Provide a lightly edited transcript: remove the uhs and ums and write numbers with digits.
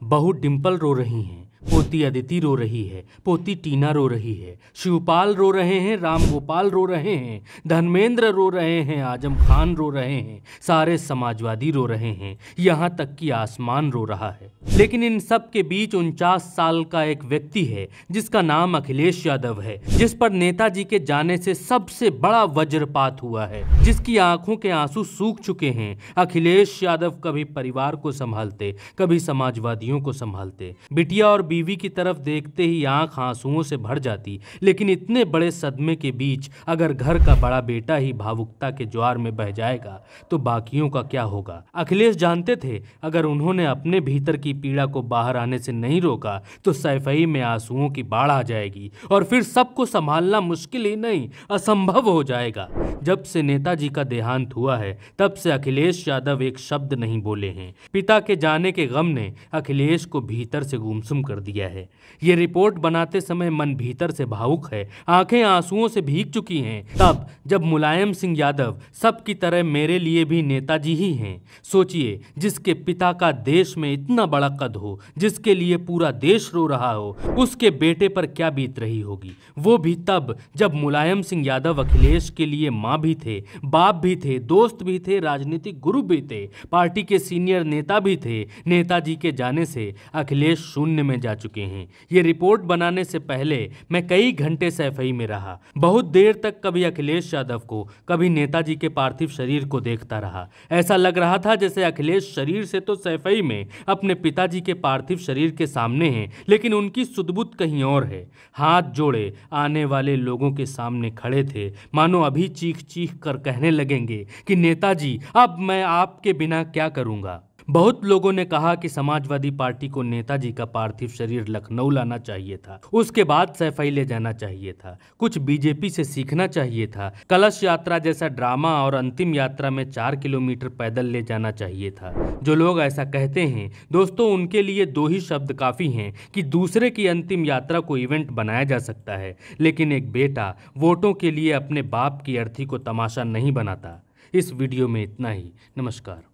बहू डिंपल रो रही हैं, पोती अदिति रो रही है, पोती टीना रो रही है, शिवपाल रो रहे हैं, राम गोपाल रो रहे हैं, धर्मेंद्र रो रहे हैं, आजम खान रो रहे हैं, सारे समाजवादी रो रहे हैं, यहाँ तक कि आसमान रो रहा है। लेकिन इन सब के बीच 49 साल का एक व्यक्ति है जिसका नाम अखिलेश यादव है, जिस पर नेताजी के जाने से सबसे बड़ा वज्रपात हुआ है, जिसकी आंखों के आंसू सूख चुके हैं। अखिलेश यादव कभी परिवार को संभालते, कभी समाजवादियों को संभालते, बिटिया और बीवी की तरफ देखते ही आंख आंसुओं से भर जाती। लेकिन इतने बड़े सदमे के बीच अगर घर का बड़ा बेटा ही भावुकता के ज्वार में बह जाएगा तो बाकियों का क्या होगा। अखिलेश जानते थे अगर उन्होंने अपने भीतर की पीड़ा को बाहर आने से नहीं रोका तो सैफई में आंसुओं की बाढ़ आ जाएगी और फिर सबको संभालना मुश्किल ही नहीं असंभव हो जाएगा। जब से नेताजी का देहांत हुआ है तब से अखिलेश यादव एक शब्द नहीं बोले हैं। पिता के जाने के गम ने अखिलेश को भीतर से गुमसुम कर दिया है। ये रिपोर्ट बनाते समय मन भीतर से भावुक है, आंखें आंसुओं से भीग चुकी हैं। तब जब मुलायम सिंह यादव सबकी तरह मेरे लिए भी नेताजी ही हैं। सोचिए, जिसके पिता का देश में इतना बड़ा कद हो, जिसके लिए पूरा देश रो रहा हो, उसके बेटे पर क्या बीत रही होगी। वो भी तब जब मुलायम सिंह यादव अखिलेश के लिए माँ भी थे, बाप भी थे, दोस्त भी थे, राजनीतिक गुरु भी थे, पार्टी के सीनियर नेता भी थे। नेताजी के जाने से अखिलेश शून्य में जा चुके हैं। ये रिपोर्ट बनाने से पहले मैं कई घंटे सैफई में रहा। बहुत देर तक कभी अखिलेश यादव को, कभी नेताजी के पार्थिव शरीर को देखता रहा। ऐसा लग रहा था जैसे अखिलेश शरीर से तो सैफई में अपने पिताजी के पार्थिव शरीर के सामने हैं, लेकिन उनकी सुध-बुध कहीं और है। हाथ जोड़े आने वाले लोगों के सामने खड़े थे, मानो अभी चीख चीख कर कहने लगेंगे कि नेताजी अब मैं आपके बिना क्या करूंगा। बहुत लोगों ने कहा कि समाजवादी पार्टी को नेताजी का पार्थिव शरीर लखनऊ लाना चाहिए था, उसके बाद सैफई ले जाना चाहिए था, कुछ बीजेपी से सीखना चाहिए था, कलश यात्रा जैसा ड्रामा और अंतिम यात्रा में 4 किलोमीटर पैदल ले जाना चाहिए था। जो लोग ऐसा कहते हैं दोस्तों, उनके लिए 2 ही शब्द काफ़ी हैं कि दूसरे की अंतिम यात्रा को इवेंट बनाया जा सकता है, लेकिन एक बेटा वोटों के लिए अपने बाप की अर्थी को तमाशा नहीं बनाता। इस वीडियो में इतना ही। नमस्कार।